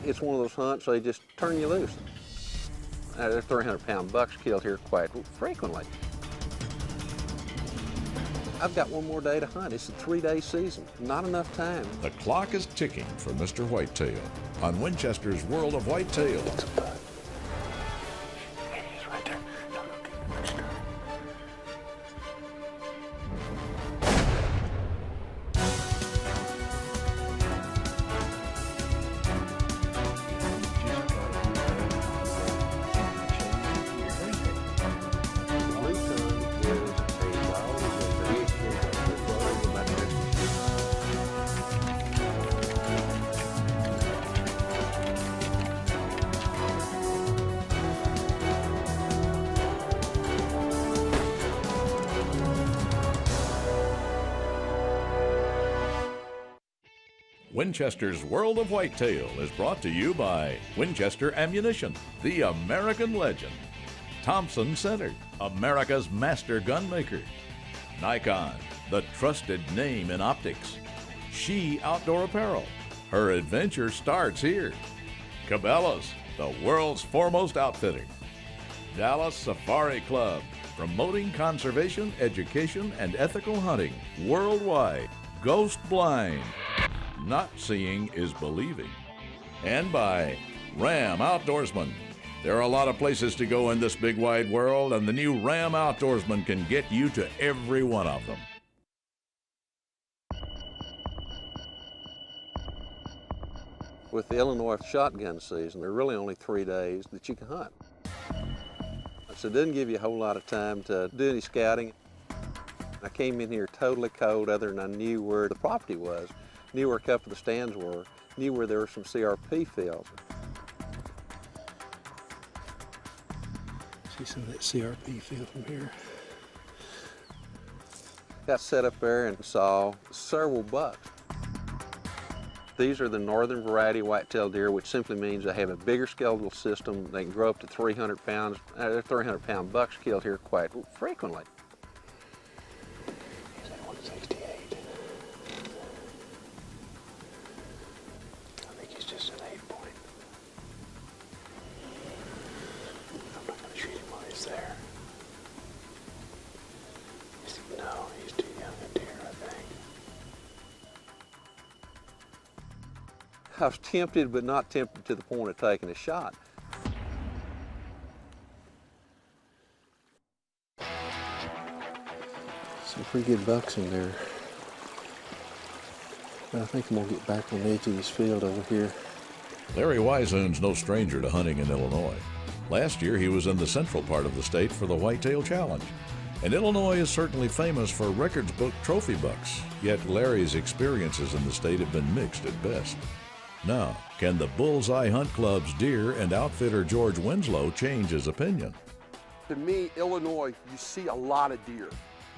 It's one of those hunts, they just turn you loose. There's 300-pound bucks killed here quite frequently. I've got one more day to hunt. It's a 3-day season, not enough time. The clock is ticking for Mr. Whitetail on Winchester's World of Whitetail. He's right there. Winchester's World of Whitetail is brought to you by Winchester Ammunition, the American legend. Thompson Center, America's master gunmaker. Nikon, the trusted name in optics. She Outdoor Apparel, her adventure starts here. Cabela's, the world's foremost outfitter. Dallas Safari Club, promoting conservation, education, and ethical hunting worldwide. Ghost Blind, not seeing is believing. And by Ram Outdoorsman. There are a lot of places to go in this big wide world, and the new Ram Outdoorsman can get you to every one of them. With the Illinois shotgun season, there are really only 3 days that you can hunt. So it doesn't give you a whole lot of time to do any scouting. I came in here totally cold, other than I knew where the property was, knew where a couple of the stands were, knew where there were some CRP fields. See some of that CRP field from here. Got set up there and saw several bucks. These are the northern variety whitetail deer, which simply means they have a bigger skeletal system. They can grow up to 300 pounds. There are 300-pound bucks killed here quite frequently. He's at 168. I think he's just an 8-point. I'm not going to shoot him while he's there. No, he's too young a deer, I think. I was tempted, but not tempted to the point of taking a shot. Some pretty good bucks in there. But I think I'm gonna get back on the edge of this field over here. Larry Wisehoon's no stranger to hunting in Illinois. Last year, he was in the central part of the state for the Whitetail Challenge. And Illinois is certainly famous for records book trophy bucks, yet Larry's experiences in the state have been mixed at best. Now, can the Bullseye Hunt Club's deer and outfitter George Winslow change his opinion? To me, Illinois, you see a lot of deer,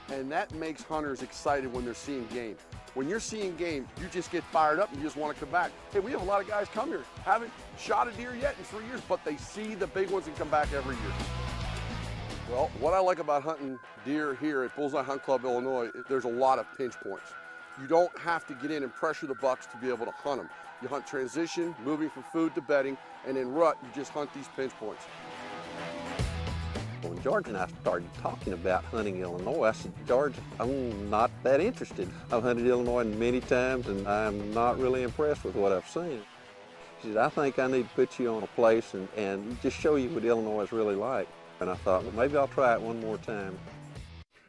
and that makes hunters excited when they're seeing game. When you're seeing game, you just get fired up and you just want to come back. Hey, we have a lot of guys come here, haven't shot a deer yet in 3 years, but they see the big ones and come back every year. Well, what I like about hunting deer here at Bullseye Hunt Club, Illinois, there's a lot of pinch points. You don't have to get in and pressure the bucks to be able to hunt them. You hunt transition, moving from food to bedding, and in rut, you just hunt these pinch points. When George and I started talking about hunting Illinois, I said, George, I'm not that interested. I've hunted Illinois many times, and I'm not really impressed with what I've seen. He said, I think I need to put you on a place and just show you what Illinois is really like. And I thought, well, maybe I'll try it one more time.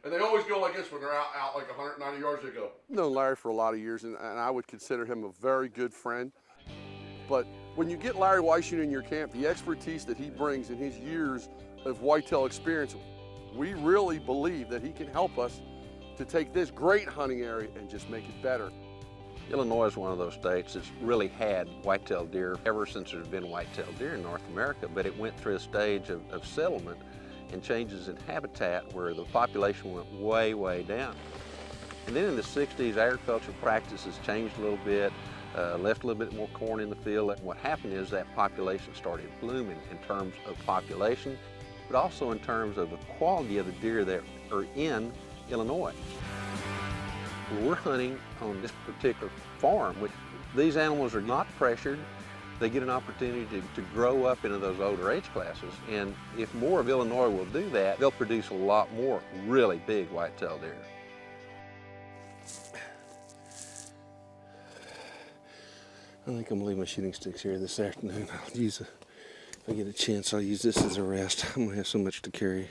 And they always go like this when they're out like 190 yards, they go. I've known Larry for a lot of years, and I would consider him a very good friend. But when you get Larry Weishuhn in your camp, the expertise that he brings in his years of whitetail experience, we really believe that he can help us to take this great hunting area and just make it better. Illinois is one of those states that's really had whitetail deer ever since there's been whitetail deer in North America, but it went through a stage of settlement and changes in habitat where the population went way, way down. And then in the 60s, agriculture practices changed a little bit, left a little bit more corn in the field. And what happened is that population started blooming in terms of population, but also in terms of the quality of the deer that are in Illinois. We're hunting on this particular farm, which these animals are not pressured. they get an opportunity to grow up into those older age classes. And if more of Illinois will do that, they'll produce a lot more really big whitetail deer. I think I'm gonna leave my shooting sticks here this afternoon. I'll use if I get a chance, I'll use this as a rest. I'm gonna have so much to carry.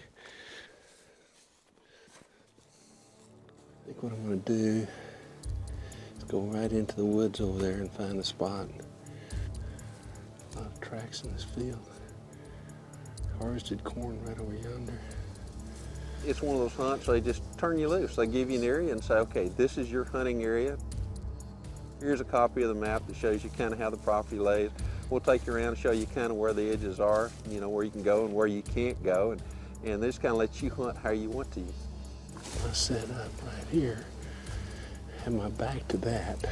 I think what I'm gonna do is go right into the woods over there and find a spot. A lot of tracks in this field. Harvested corn right over yonder. It's one of those hunts, they just turn you loose. They give you an area and say, okay, this is your hunting area. Here's a copy of the map that shows you kind of how the property lays. We'll take you around and show you kind of where the edges are, you know, where you can go and where you can't go. And they just kind of let you hunt how you want to. I set up right here, have my back to that.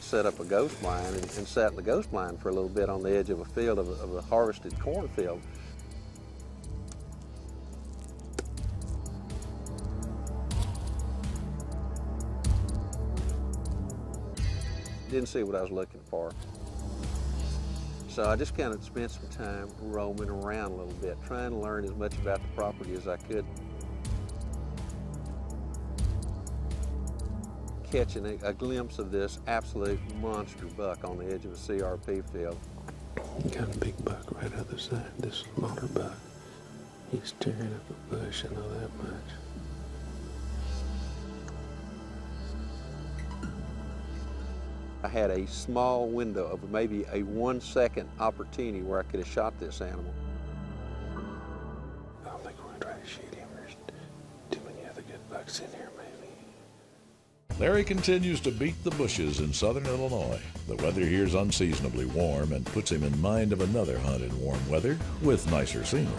Set up a ghost blind and sat in the ghost blind for a little bit on the edge of a field, of a harvested cornfield. Didn't see what I was looking for. So I just kind of spent some time roaming around a little bit, trying to learn as much about the property as I could. Catching a glimpse of this absolute monster buck on the edge of a CRP field. Got a big buck right other side, this smaller buck. He's tearing up a bush, I know that much. I had a small window of maybe a 1 second opportunity where I could have shot this animal. I don't think we're gonna try to shoot him. There's too many other good bucks in here, maybe. Larry continues to beat the bushes in southern Illinois. The weather here is unseasonably warm and puts him in mind of another hunt in warm weather with nicer scenery.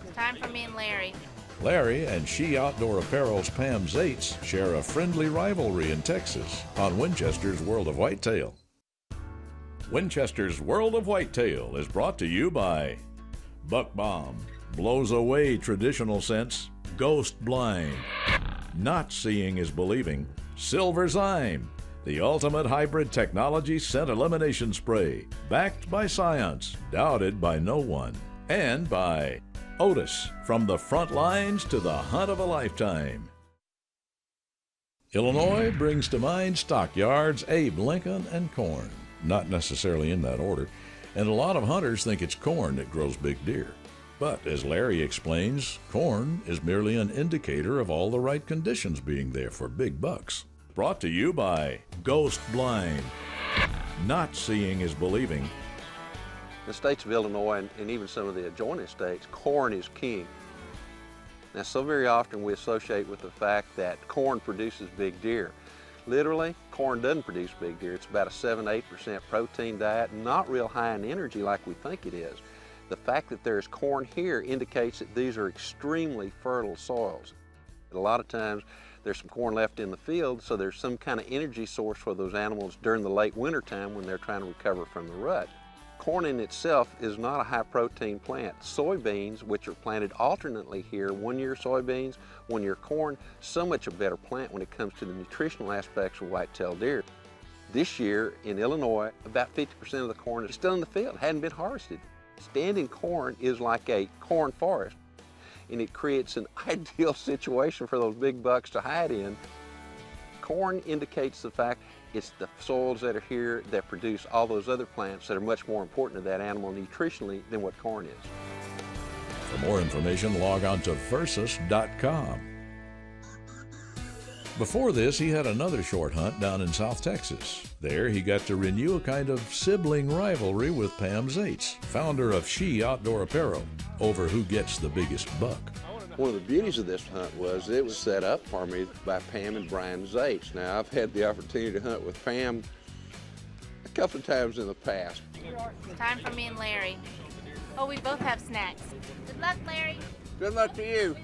It's time for me and Larry. Larry and She Outdoor Apparel's Pam Zates share a friendly rivalry in Texas on Winchester's World of Whitetail. Winchester's World of Whitetail is brought to you by Buck Bomb, blows away traditional scents, Ghost Blind, Not Seeing is Believing, Silver Zyme, the ultimate hybrid technology scent elimination spray, backed by science, doubted by no one, and by Otis, from the front lines to the hunt of a lifetime. Illinois brings to mind stockyards, Abe Lincoln, and corn. Not necessarily in that order, and a lot of hunters think it's corn that grows big deer. But as Larry explains, corn is merely an indicator of all the right conditions being there for big bucks. Brought to you by Ghost Blind. Not seeing is believing. The states of Illinois and even some of the adjoining states, corn is king. Now, so very often we associate with the fact that corn produces big deer. Literally, corn doesn't produce big deer. It's about a 7–8% protein diet, not real high in energy like we think it is. The fact that there's corn here indicates that these are extremely fertile soils. And a lot of times there's some corn left in the field, so there's some kind of energy source for those animals during the late winter time when they're trying to recover from the rut. Corn in itself is not a high protein plant. Soybeans, which are planted alternately here, 1 year soybeans, 1 year corn, so much a better plant when it comes to the nutritional aspects of white-tailed deer. This year in Illinois, about 50% of the corn is still in the field, hadn't been harvested. Standing corn is like a corn forest, and it creates an ideal situation for those big bucks to hide in. Corn indicates the fact it's the soils that are here that produce all those other plants that are much more important to that animal nutritionally than what corn is. For more information, log on to versus.com. Before this, he had another short hunt down in South Texas. There, he got to renew a kind of sibling rivalry with Pam Zates, founder of She Outdoor Apparel, over who gets the biggest buck. One of the beauties of this hunt was it was set up for me by Pam and Brian Zates. Now, I've had the opportunity to hunt with Pam a couple of times in the past. It's time for me and Larry. Oh, we both have snacks. Good luck, Larry. Good luck to you.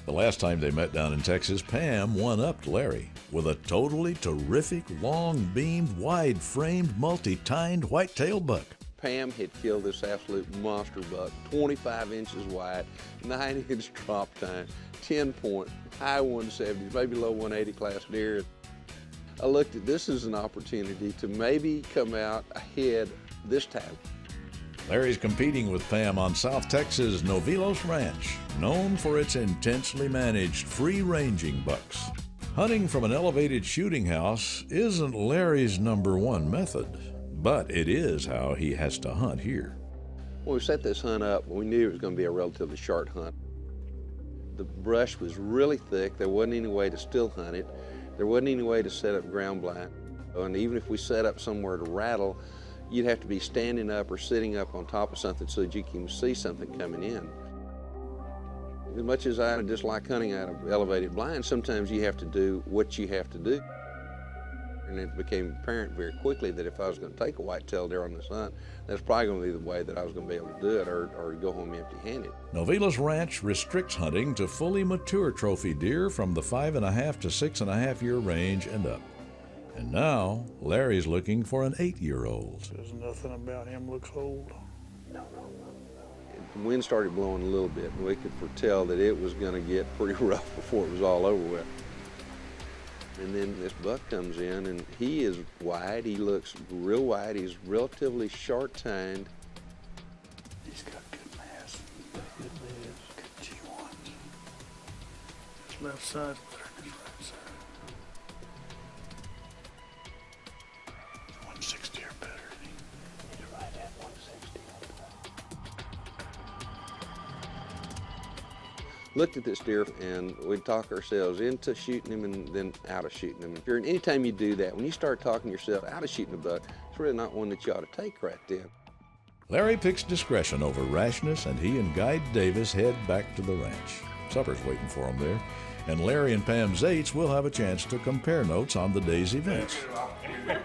The last time they met down in Texas, Pam one-upped Larry with a totally terrific, long-beamed, wide-framed, multi-tined white-tailed buck. Pam had killed this absolute monster buck, 25 inches wide, 9-inch drop time, 10-point, high 170s, maybe low 180 class deer. I looked at this as an opportunity to maybe come out ahead this time. Larry's competing with Pam on South Texas' Novilos Ranch, known for its intensely managed free-ranging bucks. Hunting from an elevated shooting house isn't Larry's #1 method, but it is how he has to hunt here. When we set this hunt up, we knew it was going to be a relatively short hunt. The brush was really thick. There wasn't any way to still hunt it. There wasn't any way to set up ground blind. And even if we set up somewhere to rattle, you'd have to be standing up or sitting up on top of something so that you can see something coming in. As much as I dislike hunting out of elevated blinds, sometimes you have to do what you have to do. And it became apparent very quickly that if I was going to take a whitetail deer on this hunt, that's probably going to be the way that I was going to be able to do it, or go home empty-handed. Novilos Ranch restricts hunting to fully mature trophy deer from the 5.5 to 6.5 year range and up. And now, Larry's looking for an 8-year-old. There's nothing about him looks old. The wind started blowing a little bit, and we could foretell that it was going to get pretty rough before it was all over with. And then this buck comes in, and he is wide. He looks real wide. He's relatively short-tined. He's got good mass. Good mass. Good G1. His left side's better than his right side. 160 or better. He's right at 160. Looked at this deer, and we'd talk ourselves into shooting him and then out of shooting him. Anytime you do that, when you start talking yourself out of shooting a buck, it's really not one that you ought to take right then. Larry picks discretion over rashness, and he and Guide Davis head back to the ranch. Supper's waiting for them there, and Larry and Pam Zates will have a chance to compare notes on the day's events. Yeah,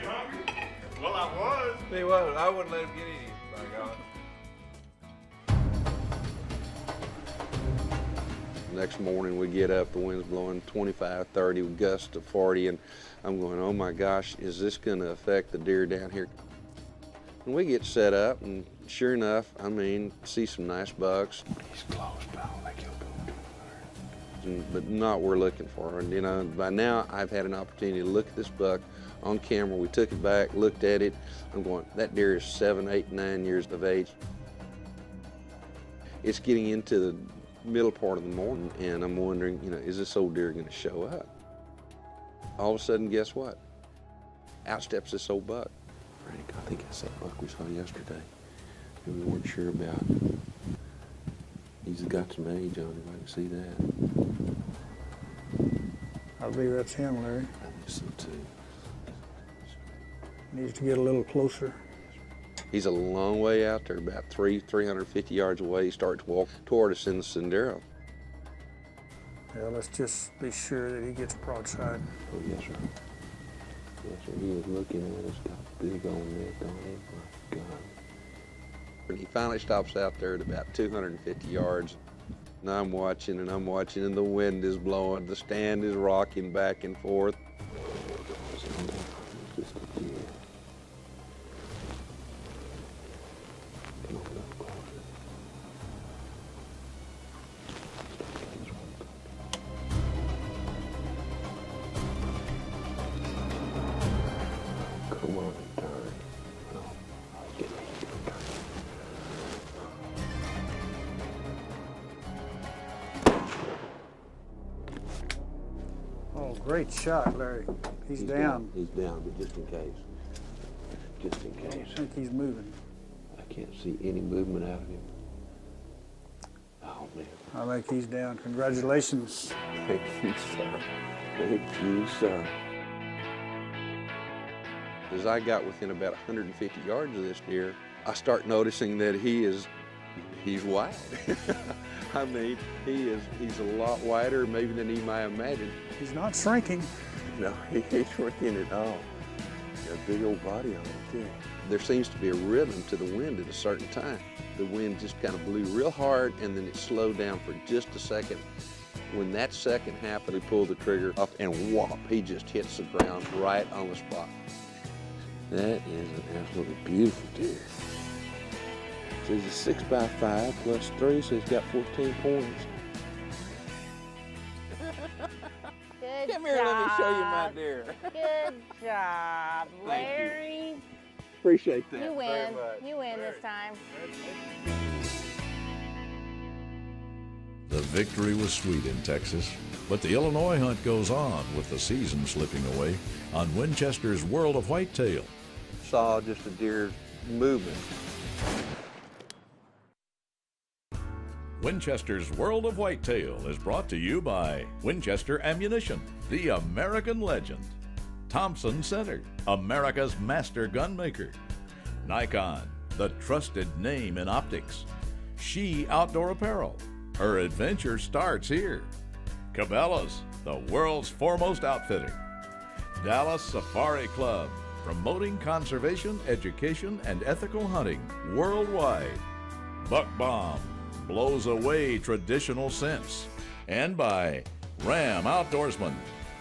you hungry? Well, I was. Tell you what, I wouldn't let him get any, by God. Next morning we get up, the wind's blowing 25, 30, with gusts of 40, and I'm going, oh my gosh, is this going to affect the deer down here? And we get set up, and sure enough, I mean, see some nice bucks. He's close, but I don't think he'll go. But not what we're looking for. And you know, by now I've had an opportunity to look at this buck on camera. We took it back, looked at it. I'm going, that deer is 7, 8, 9 years of age. It's getting into the middle part of the morning, and I'm wondering, you know, is this old deer going to show up? All of a sudden, guess what? Out steps this old buck. Frank, I think that's that buck we saw yesterday, and we weren't sure about. He's got some age on him, I can see that. I believe that's him, Larry. I think so too. Needs to get a little closer. He's a long way out there, about 350 yards away. He starts to walk toward us in the Sendero. Yeah, let's just be sure that he gets broadside. Oh, yes, sir. Yes, sir. He is looking at us, got big on neck on him. My God. And he finally stops out there at about 250 yards. And I'm watching, and the wind is blowing. The stand is rocking back and forth. Just a deer. Come on, go closer. Come on, turn. No, get me. Oh, great shot, Larry. He's down. He's down, but just in case. Just in I case. think he's moving. I can't see any movement out of him. Oh, man. I think he's down. Congratulations. Thank you, sir. Thank you, sir. As I got within about 150 yards of this deer, I start noticing that he's wide. I mean, he's a lot wider maybe than he might imagine. He's not shrinking. No, he ain't shrinking at all. Got a big old body on him, too. There seems to be a rhythm to the wind at a certain time. The wind just kind of blew real hard, and then it slowed down for just a second. When that second happened, he pulled the trigger up, and whop, he just hits the ground right on the spot. That is an absolutely beautiful deer. So he's a 6x5 plus 3, so he's got 14 points. Good Come here, let me show you my deer. Good job, Larry. Appreciate that. You win. very much. You win this time. The victory was sweet in Texas, but the Illinois hunt goes on with the season slipping away on Winchester's World of Whitetail. Saw just a deer movement. Winchester's World of Whitetail is brought to you by Winchester Ammunition, the American legend. Thompson Center, America's master gunmaker. Nikon, the trusted name in optics. She Outdoor Apparel, her adventure starts here. Cabela's, the world's foremost outfitter. Dallas Safari Club, promoting conservation, education, and ethical hunting worldwide. Buck Bomb, blows away traditional scents. And by Ram Outdoorsman.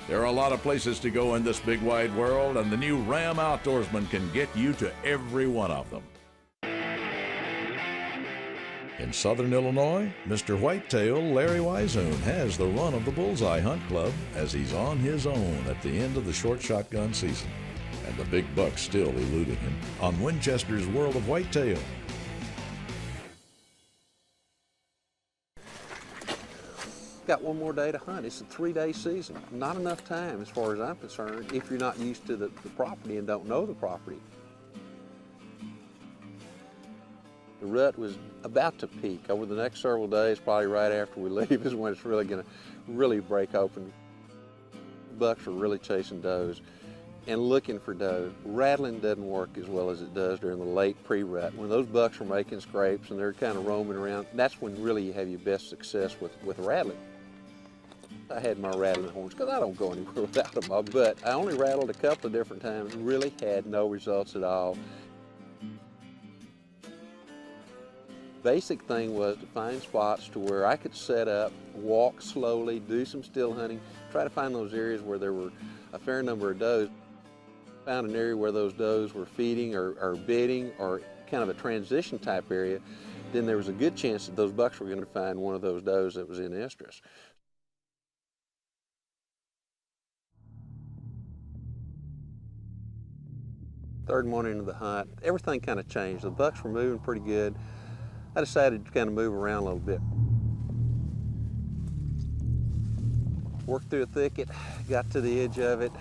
There are a lot of places to go in this big wide world, and the new Ram Outdoorsman can get you to every one of them. In southern Illinois, Mr. Whitetail Larry Wiseoon has the run of the Bullseye Hunt Club as he's on his own at the end of the short shotgun season. And the big buck's still eluding him on Winchester's World of Whitetail. Got one more day to hunt. It's a 3-day season. Not enough time as far as I'm concerned if you're not used to the property and don't know the property. The rut was about to peak. Over the next several days, probably right after we leave, is when it's really going to break open. Bucks are really chasing does and looking for does. Rattling doesn't work as well as it does during the late pre-rut. When those bucks are making scrapes and they're kind of roaming around, that's when really you have your best success with rattling. I had my rattling horns because I don't go anywhere without them, but I only rattled a couple of different times, really had no results at all. Basic thing was to find spots to where I could set up, walk slowly, do some still hunting, try to find those areas where there were a fair number of does. Found an area where those does were feeding or bedding or kind of a transition type area, then there was a good chance that those bucks were going to find one of those does that was in estrus. Third morning of the hunt, everything kind of changed. The bucks were moving pretty good. I decided to kind of move around a little bit. Worked through a thicket, got to the edge of it,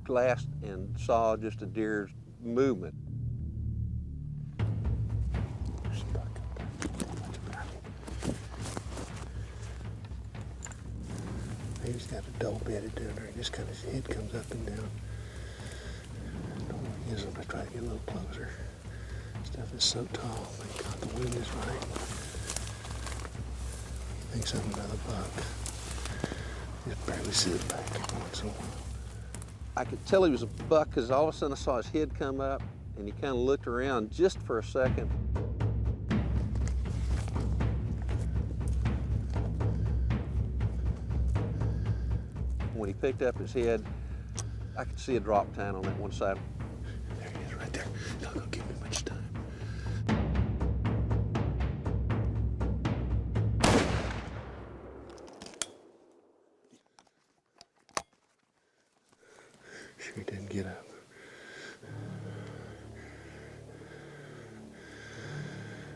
glassed and saw just a deer's movement. He's got a doe bedded down there, and just kind of his head comes up and down. I'm gonna try to get a little closer. Stuff is so tall. Thank God the wind is right. He thinks I'm another buck. Just barely see it back every once in a while. I could tell he was a buck because all of a sudden I saw his head come up and he kind of looked around just for a second. When he picked up his head, I could see a drop tine on that one side. There he is, right there. It's not gonna give me much time. Sure he didn't get up.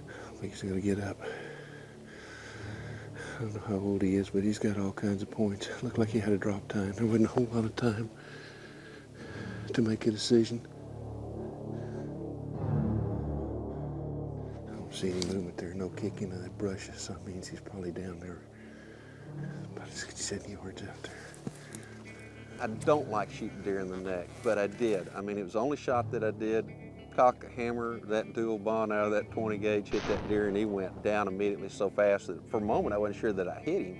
I don't think he's gonna get up. I don't know how old he is, but he's got all kinds of points. Looked like he had a drop time. There wasn't a whole lot of time to make a decision. I don't see any movement there, no kicking of that brush, so that means he's probably down there about 60, 70 yards out there. I don't like shooting deer in the neck, but I did. I mean, it was the only shot that I did. Cocked a hammer, that dual bond out of that 20 gauge, hit that deer, and he went down immediately so fast that for a moment I wasn't sure that I hit him.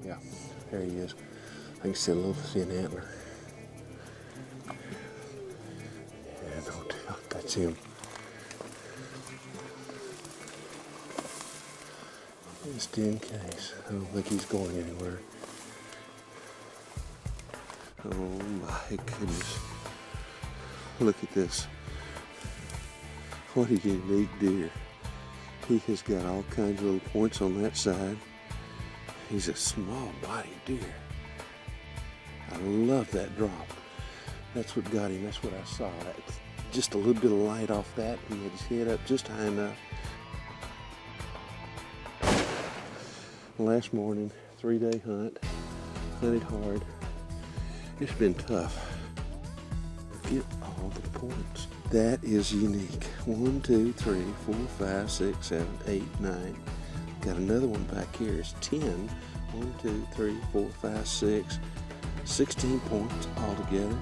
Yeah, there he is. I can see a little thin antler. Yeah, no doubt, that's him. Just in case. I don't think he's going anywhere. Oh my goodness. Look at this. What a unique deer. He has got all kinds of little points on that side. He's a small body deer. I love that drop. That's what got him. That's what I saw. Just a little bit of light off that. He had his head up just high enough. Last morning, 3-day hunt. Hunted hard. It's been tough. Get all the points. That is unique. 1, 2, 3, 4, 5, 6, 7, 8, 9. Got another one back here. It's 10. 1, 2, 3, 4, 5, 6. 16 points altogether.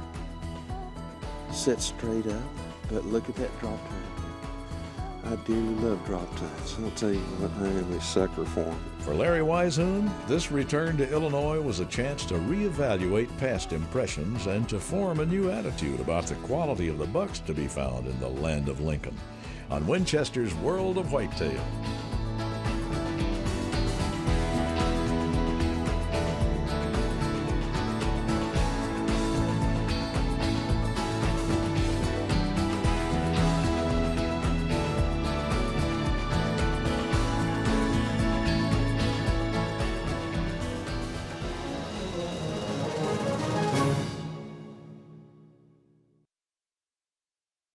Set straight up. But look at that drop time. I dearly love drop tines. I'll tell you what, I am a sucker for them. For Larry Weishuhn, this return to Illinois was a chance to reevaluate past impressions and to form a new attitude about the quality of the bucks to be found in the land of Lincoln. On Winchester's World of Whitetail.